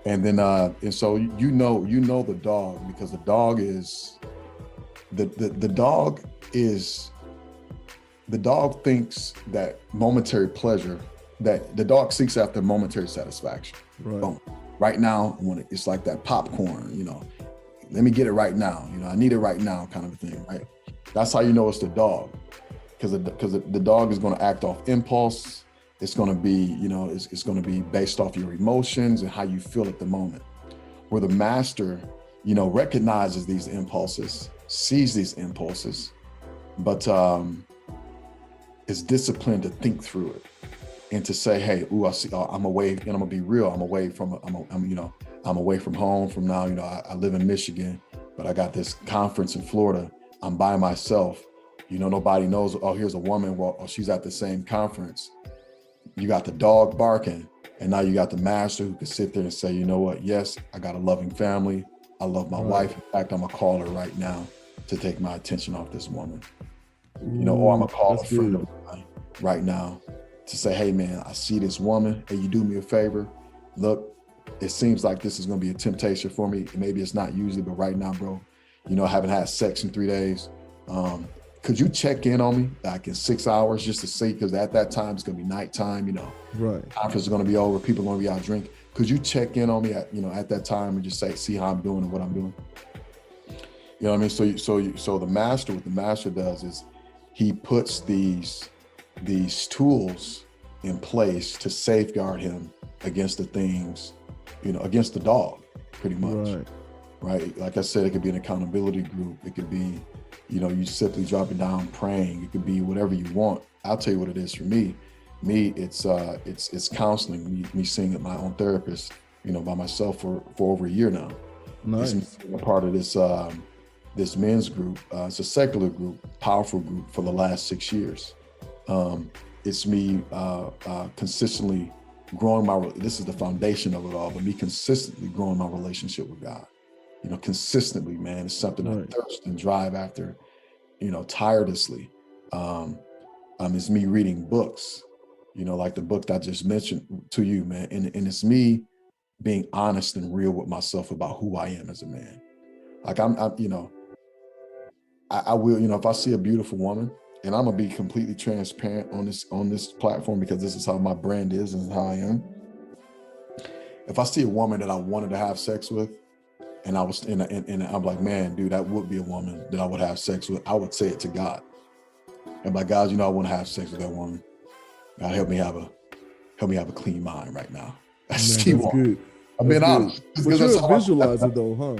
And then, and so the dog, because the dog thinks that momentary pleasure, that the dog seeks after momentary satisfaction. Right. Boom. Right now, it's like that popcorn, let me get it right now. I need it right now kind of a thing, right? That's how you know it's the dog, because the dog is going to act off impulse. It's going to be, it's going to be based off your emotions and how you feel at the moment. Where the master, recognizes these impulses, sees these impulses, but is disciplined to think through it and to say, hey, I see, I'm away, and I'm gonna be real. I'm away from home from now. I live in Michigan, but I got this conference in Florida. I'm by myself. Nobody knows. Oh, here's a woman. Well, she's at the same conference. You got the dog barking, and now you got the master who can sit there and say, you know what? Yes, I got a loving family. I love my wife. In fact, I'm gonna call her right now to take my attention off this woman. Or I'm gonna call a friend of mine right now to say, hey man, I see this woman. Hey, you do me a favor. Look, it seems like this is gonna be a temptation for me. Maybe it's not usually, but right now, bro, I haven't had sex in 3 days. Could you check in on me like in 6 hours just to see, because at that time it's gonna be nighttime, right. Conference is gonna be over, people are gonna be out drinking. Could you check in on me at that time and just see how I'm doing and what I'm doing? You know what I mean? So the master, what the master does is he puts these tools in place to safeguard him against the things, against the dog, pretty much. Right? Like I said, it could be an accountability group. It could be, you simply dropping down praying. It could be whatever you want. I'll tell you what it is for me. It's counseling. Me seeing my own therapist, by myself for over a year now. Nice. It's a part of this men's group. It's a secular group, powerful group for the last 6 years. It's me consistently growing this is the foundation of it all, but me consistently growing my relationship with God. Consistently, man, it's something I thirst and drive after, tirelessly. It's me reading books. you know, like the book that I just mentioned to you, man. And it's me being honest and real with myself about who I am as a man. Like I'm you know, I will, you know, if I see a beautiful woman, and I'm gonna be completely transparent on this platform because this is how my brand is and how I am. If I see a woman that I wanted to have sex with, and I was and I'm like, man, dude, that would be a woman that I would have sex with, I would say it to God. And by God, you know, I want to have sex with that woman. God, help me have a clean mind right now. That's Man, key that's one. good. I'm being honest. But you're a visualizer though, huh?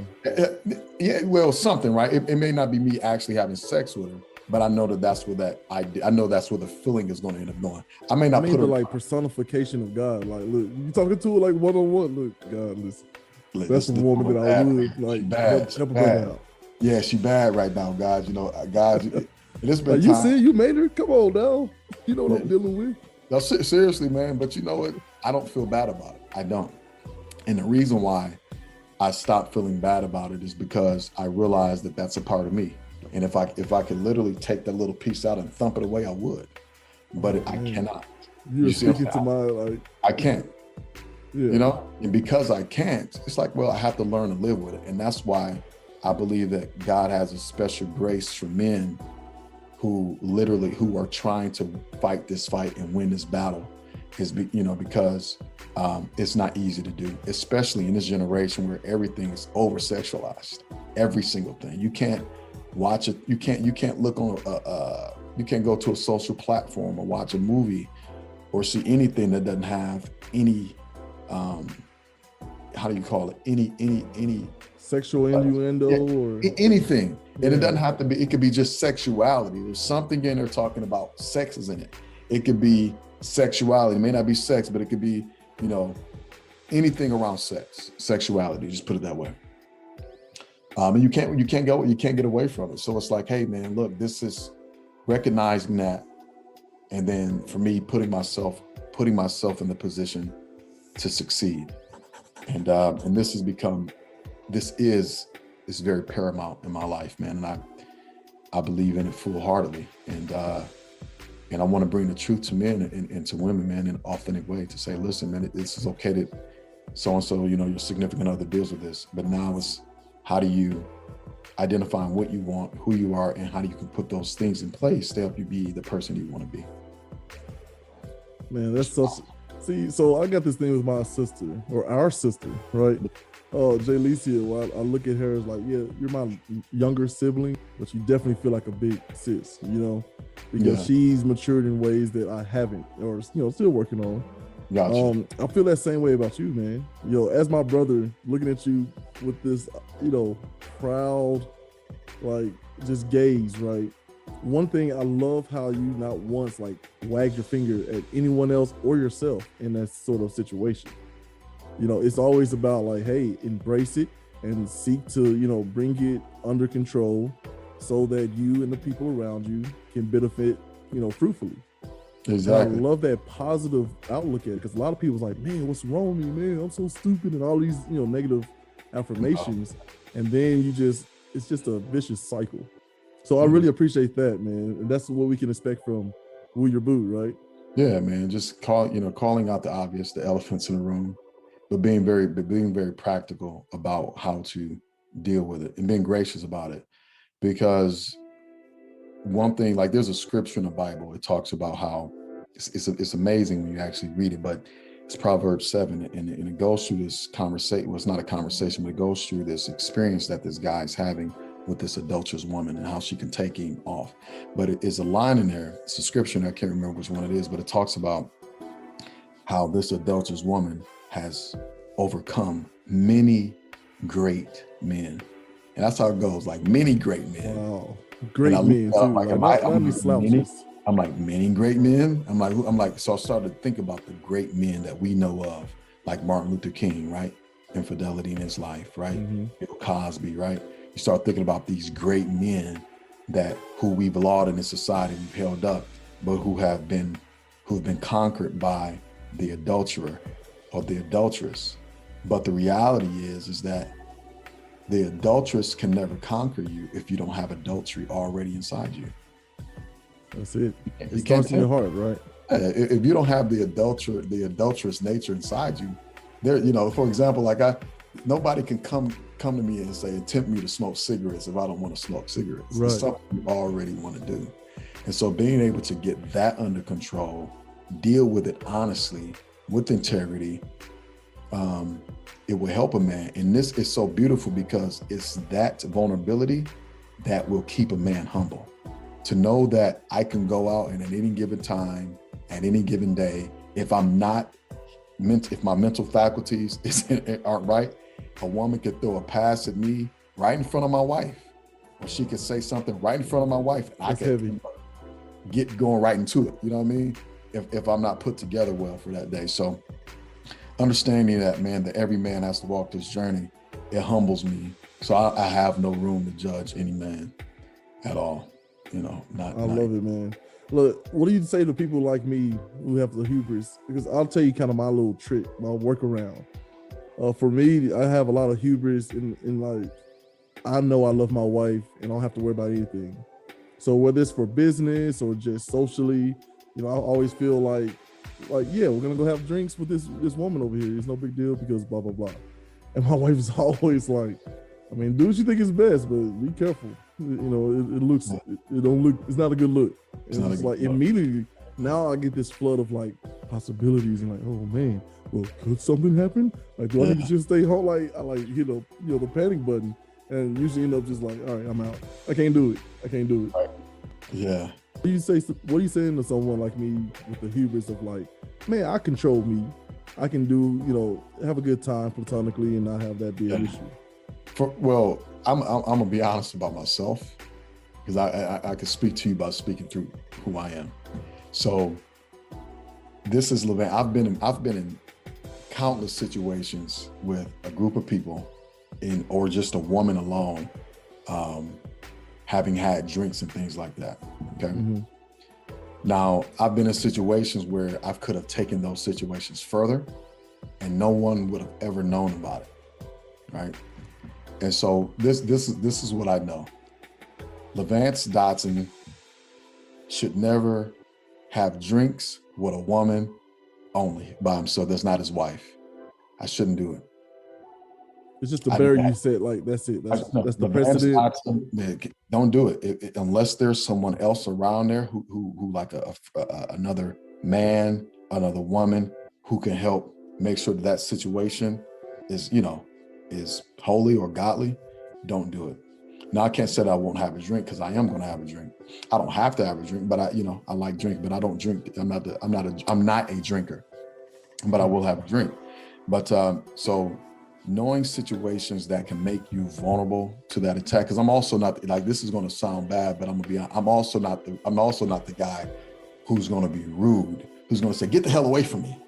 Yeah, well, something, right? It may not be me actually having sex with her, but I know that's where I know that's where the feeling is going to end up going. I may not put her the like personification of God. Like, look, you talking to her like one-on-one. Look, God, listen. That's a woman that I would like help her out. Yeah, she bad right now, God. You know, God. It's been like you said, you made her. Come on now. You know what I'm dealing with. No, seriously, man. But you know what? I don't feel bad about it. I don't. And the reason why I stopped feeling bad about it is because I realized that that's a part of me. And if I could literally take that little piece out and thump it away, I would. But I cannot. You're speaking to my like. I can't. Yeah. You know, and because I can't, it's like, well, I have to learn to live with it. And that's why I believe that God has a special grace for men who are trying to fight this fight and win this battle, is, you know, because it's not easy to do, especially in this generation where everything is over sexualized. Every single thing. You can't watch it. You can't look on you can't go to a social platform or watch a movie or see anything that doesn't have any how do you call it? Any sexual innuendo or anything. And it doesn't have to be, it could be just sexuality. There's something in there talking about sex is in it. It could be sexuality. It may not be sex, but it could be, you know, anything around sex, sexuality, just put it that way. And you can't get away from it. So it's like, hey man, look, this is recognizing that. And then for me, putting myself in the position to succeed. And this is very paramount in my life, man. And I believe in it full-heartedly. And I want to bring the truth to men and to women, man, in an authentic way, to say, listen, man, this is okay that so-and-so, you know, your significant other deals with this. But now it's, how do you identify what you want, who you are, and how do you can put those things in place to help you be the person you want to be. Man, that's such. See, so I got this thing with my sister, or our sister, right? Oh, Jay Licia, well, I look at her as like, yeah, you're my younger sibling, but you definitely feel like a big sis, you know, because she's matured in ways that I haven't, or, you know, still working on. Gotcha. I feel that same way about you, man. Yo, as my brother, looking at you with this, you know, proud, like, just gaze, right? One thing, I love how you not once like wagged your finger at anyone else or yourself in that sort of situation. You know, it's always about like, hey, embrace it and seek to, you know, bring it under control so that you and the people around you can benefit, you know, fruitfully. Exactly. And I love that positive outlook at it, because a lot of people's like, man, what's wrong with me, man? I'm so stupid, and all these, you know, negative affirmations. And then it's just a vicious cycle. So I really appreciate that, man. And that's what we can expect from WooYourBoo, right? Yeah, man. Just calling out the obvious, the elephants in the room, but being very practical about how to deal with it and being gracious about it. Because one thing, like, there's a scripture in the Bible, it talks about how it's amazing when you actually read it, but it's Proverbs 7, and it goes through this conversation. Well, it's not a conversation, but it goes through this experience that this guy's having with this adulterous woman and how she can take him off. But it is a line in there, it's a scripture, and I can't remember which one it is, but it talks about how this adulterous woman has overcome many great men. And that's how it goes, like many great men. Wow. Great men too. I'm like, many great men. I'm like, so I started to think about the great men that we know of, like Martin Luther King, right? Infidelity in his life, right? Bill Cosby, right? You start thinking about these great men who we've lauded in this society, we've held up, but who've been conquered by the adulterer or the adulteress. But the reality is that the adulteress can never conquer you if you don't have adultery already inside you. That's it. It starts in your heart, right? If you don't have the adulterous nature inside you, there, you know, for example, like nobody can come to me and say, tempt me to smoke cigarettes if I don't want to smoke cigarettes. Right. It's something you already want to do. And so being able to get that under control, deal with it honestly, with integrity, it will help a man. And this is so beautiful because it's that vulnerability that will keep a man humble. To know that I can go out and at any given time, at any given day, if my mental faculties aren't right, a woman could throw a pass at me right in front of my wife, or she could say something right in front of my wife, and That's I could heavy. get going right into it. You know what I mean? If I'm not put together well for that day. So understanding that, man, that every man has to walk this journey, it humbles me. So I have no room to judge any man at all. You know, I love it, man. Look, what do you say to people like me who have the hubris? Because I'll tell you kind of my little trick, my workaround. For me, I have a lot of hubris in like, I know I love my wife and I don't have to worry about anything. So whether it's for business or just socially, you know, I always feel like, yeah, we're gonna go have drinks with this woman over here. It's no big deal because blah, blah, blah. And my wife is always like, I mean, do what you think is best, but be careful. You know, it don't look, it's not a good look. It's like immediately, now I get this flood of like possibilities and like, oh man, well, could something happen? Like, do I need to just stay home? Like, I like, you know, the panic button, and usually end up just like, all right, I'm out. I can't do it. Right. Yeah. What are you saying to someone like me with the hubris of like, man, I control me. I can do, you know, have a good time platonically and not have that be an issue. Well, I'm gonna be honest about myself, because I can speak to you about speaking through who I am. So this is LaVance. I've been in countless situations with a group of people, or just a woman alone, having had drinks and things like that. Okay. Mm-hmm. Now, I've been in situations where I could have taken those situations further, and no one would have ever known about it, right? And so this is what I know. LaVance Dotson should never have drinks with a woman only by himself. That's not his wife. I shouldn't do it. It's just the barrier you said, like, that's it. That's the precedent. Dotson, don't do it. Unless there's someone else around there who like another man, another woman who can help make sure that situation is, you know, is holy or godly. Don't do it. Now, I can't say that I won't have a drink, because I am going to have a drink. I don't have to have a drink, but I like drink, but I don't drink. I'm not a drinker, but I will have a drink. But so knowing situations that can make you vulnerable to that attack, because I'm also not, like, this is going to sound bad, but I'm also not the guy who's going to be rude, who's going to say, get the hell away from me.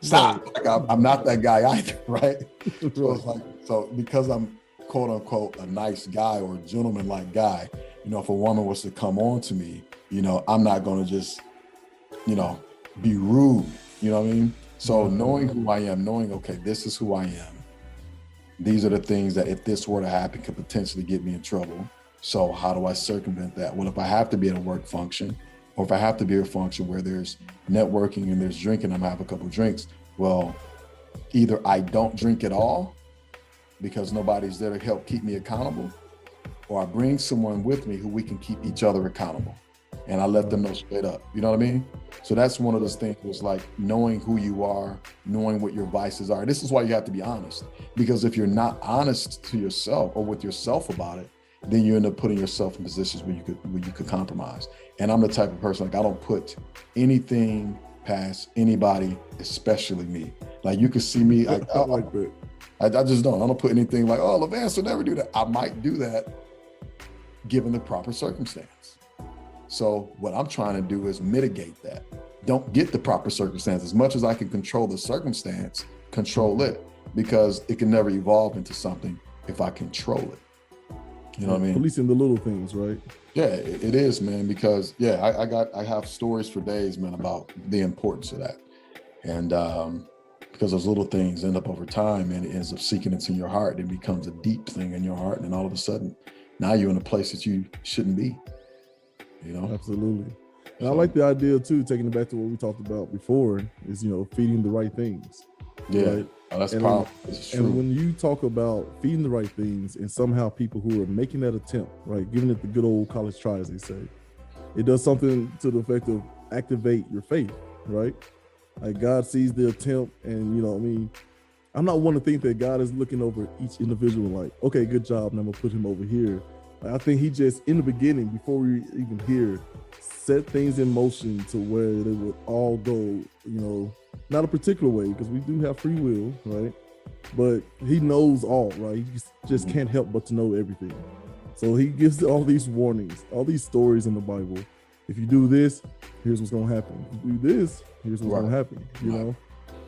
Stop. Like, I'm not that guy either, right? So it's like, so because I'm quote unquote a nice guy or a gentleman-like guy, you know, if a woman was to come on to me, you know, I'm not going to just, you know, be rude. You know what I mean? So knowing who I am, knowing, okay, this is who I am. These are the things that if this were to happen could potentially get me in trouble. So how do I circumvent that? Well, if I have to be at a work function, or if I have to be at a function where there's networking and there's drinking, I'm gonna have a couple of drinks. Well, either I don't drink at all because nobody's there to help keep me accountable, or I bring someone with me who we can keep each other accountable. And I let them know straight up, you know what I mean? So that's one of those things, was like knowing who you are, knowing what your vices are. This is why you have to be honest, because if you're not honest to yourself or with yourself about it, then you end up putting yourself in positions where you could compromise. And I'm the type of person, like, I don't put anything past anybody, especially me. Like, you can see me, I just don't. I don't put anything like, oh, LaVance will never do that. I might do that given the proper circumstance. So what I'm trying to do is mitigate that. Don't get the proper circumstance. As much as I can control the circumstance, control it, because it can never evolve into something if I control it. You know what I mean? Policing the little things, right? Yeah, it is, man, because I have stories for days, man, about the importance of that. And because those little things end up over time, and it ends up seeking into your heart. It becomes a deep thing in your heart. And all of a sudden, now you're in a place that you shouldn't be. You know? Absolutely. And I like the idea too, taking it back to what we talked about before, is, you know, feeding the right things. Yeah, Right? that's And powerful. It's And true. when you talk about feeding the right things, and somehow people who are making that attempt, right, giving it the good old college try, as they say, it does something to the effect of activate your faith, right? Like God sees the attempt, and you know, I mean, I'm not one to think that God is looking over each individual like, okay, good job, and I'm gonna put him over here. Like, I think he just, in the beginning, before we even hear, set things in motion to where they would all go, you know, not a particular way, because we do have free will, right? But he knows all, right? He just can't help but to know everything. So he gives all these warnings, all these stories in the Bible. If you do this, here's what's gonna happen. If you do this, here's what's gonna happen, you know?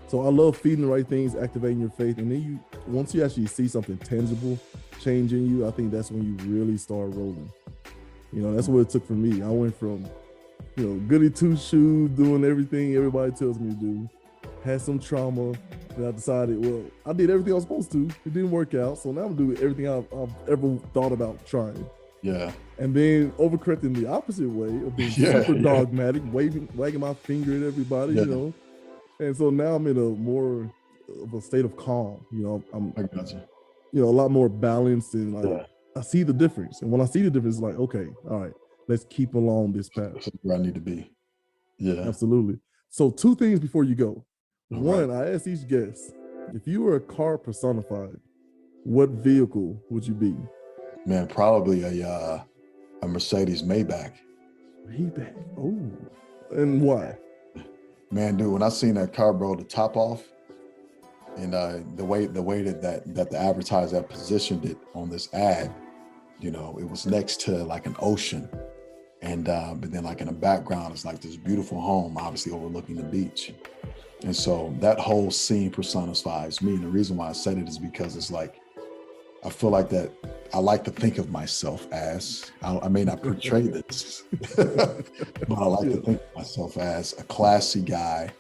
So I love feeding the right things, activating your faith. And then once you actually see something tangible change in you, I think that's when you really start rolling. You know, that's what it took for me. I went from, you know, goody two shoes, doing everything everybody tells me to do, had some trauma, and I decided, well, I did everything I was supposed to. It didn't work out. So now I'm doing everything I've ever thought about trying. Yeah. And then overcorrecting the opposite way of being super dogmatic, wagging my finger at everybody, you know. And so now I'm in a more of a state of calm. You know, I got you. You know, a lot more balanced, and like I see the difference. And when I see the difference, it's like, okay, all right, let's keep along this path. That's where I need to be. Yeah. Absolutely. So 2 things before you go. One, I asked each guest, if you were a car personified, what vehicle would you be? Man, probably a Mercedes Maybach. Maybach. Oh. And why? Man, dude, when I seen that car, bro, the top off, and the way that the advertiser positioned it on this ad, you know, it was next to like an ocean, and but then like in the background, it's like this beautiful home, obviously overlooking the beach, and so that whole scene personifies me. And the reason why I said it is because it's like, I feel like that I like to think of myself as, I may not portray this, but I like to think of myself as a classy guy.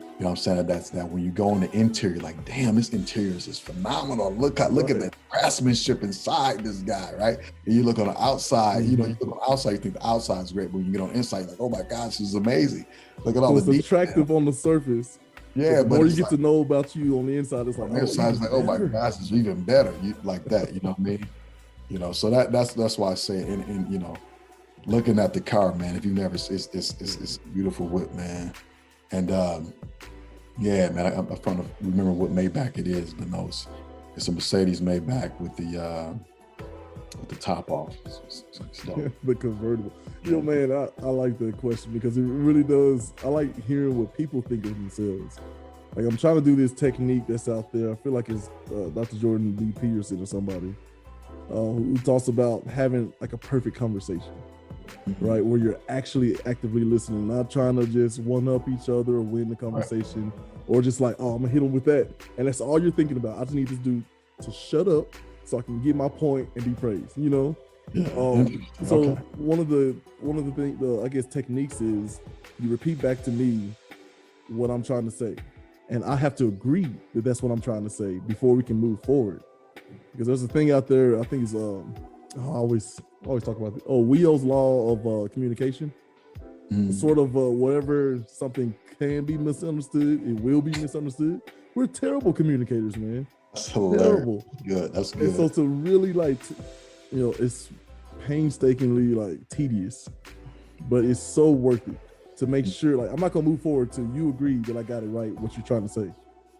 You know what I'm saying? That when you go in the interior, like, damn, this interior is just phenomenal. Look at the craftsmanship inside this guy, right? And you look on the outside, you know, you look on the outside, you think the outside is great, but when you get on the inside, you're like, oh my gosh, this is amazing. Look at all the it's attractive on the surface. Yeah, but the more you get to know about you on the inside, it's like, on the inside, it's like, oh my gosh, it's even better. Like that, you know what I mean? You know, so that's why I say, and you know, looking at the car, man, if you've never, it's a beautiful whip, man. And yeah, man, I'm trying to remember what Maybach it is, but no, it's a Mercedes Maybach with the top off. It's the convertible. You know, man, I like the question because it really does. I like hearing what people think of themselves. Like, I'm trying to do this technique that's out there. I feel like it's Dr. Jordan B. Peterson or somebody who talks about having like a perfect conversation, right? Where you're actually actively listening, not trying to just one-up each other or win the conversation, or just like, oh, I'm gonna hit him with that. And that's all you're thinking about. I just need this dude to shut up so I can get my point and be praised, you know? So one of the things, I guess, techniques is you repeat back to me what I'm trying to say, and I have to agree that that's what I'm trying to say before we can move forward. Because there's a thing out there, I think it's I always talk about it. Wheel's law of communication. Sort of whatever something can be misunderstood, it will be misunderstood. We're terrible communicators, man. That's hilarious. Terrible. Good. That's good. And so to really you know, it's painstakingly like tedious, but it's so worth it to make sure, like, I'm not gonna move forward till you agree that I got it right, what you're trying to say.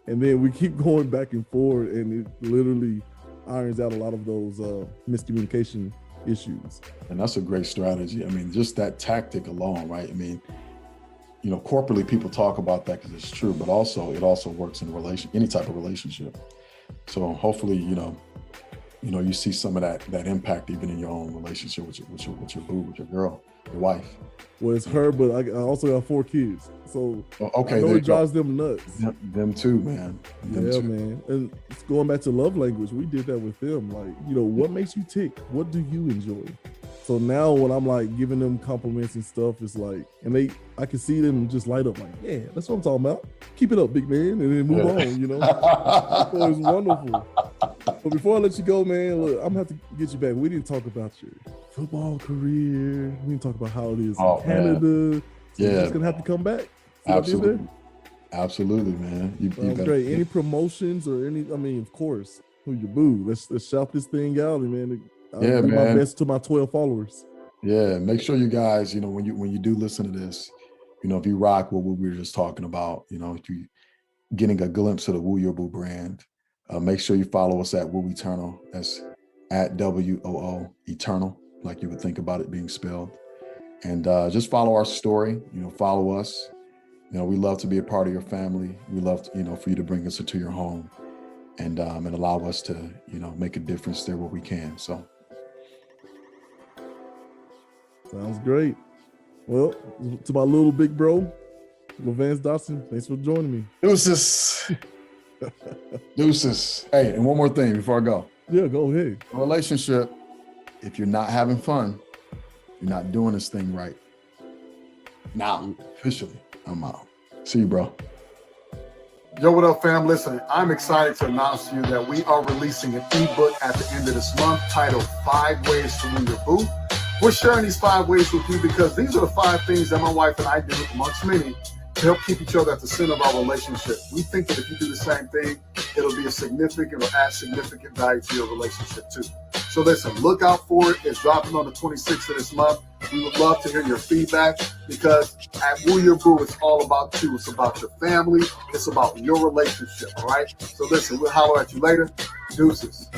And then we keep going back and forward, and it literally irons out a lot of those miscommunication issues. And that's a great strategy. I mean, just that tactic alone, right? I mean, you know, corporately people talk about that because it's true, but also it also works in any type of relationship. So hopefully, you know, you see some of that impact even in your own relationship with your boo, with your girl, your wife. Well, it's her, but I also got 4 kids, so okay, I know it drives them nuts. Them too, man. Man. And it's going back to love language, we did that with them. Like, you know, what makes you tick? What do you enjoy? So now when I'm like giving them compliments and stuff, it's like, and I can see them just light up, like, yeah, that's what I'm talking about. Keep it up, big man, and then move on, you know? So it's wonderful. But before I let you go, man, look, I'm gonna have to get you back. We didn't talk about your football career. We didn't talk about how it is in Canada. So you're just gonna have to come back. Absolutely. Absolutely, man. You better. Great. Any promotions or any? I mean, of course, WooYourBoo. Let's shout this thing out, and man, I'll do my best to my 12 followers. Yeah, make sure you guys, when you do listen to this, if you rock what we were just talking about, if you getting a glimpse of the WooYourBoo brand, make sure you follow us at Woo Eternal. That's at WOO Eternal, like you would think about it being spelled. And just follow our story. Follow us. We love to be a part of your family. We love, for you to bring us into your home and allow us to, make a difference there where we can. So. Sounds great. Well, to my little big bro, LaVance Dotson, thanks for joining me. Deuces. Deuces. Hey, and one more thing before I go. Yeah, go ahead. A relationship, if you're not having fun, you're not doing this thing right. Now, officially, I'm out. See you, bro. Yo, what up, fam? Listen, I'm excited to announce to you that we are releasing an ebook at the end of this month titled 5 Ways to Woo Your Boo. We're sharing these 5 ways with you because these are the 5 things that my wife and I do, amongst many, to help keep each other at the center of our relationship. We think that if you do the same thing, it'll be a significant or add significant value to your relationship too. So listen, look out for it. It's dropping on the 26th of this month. We would love to hear your feedback because at WooYourBoo, it's all about you. It's about your family. It's about your relationship, all right? So listen, we'll holler at you later. Deuces.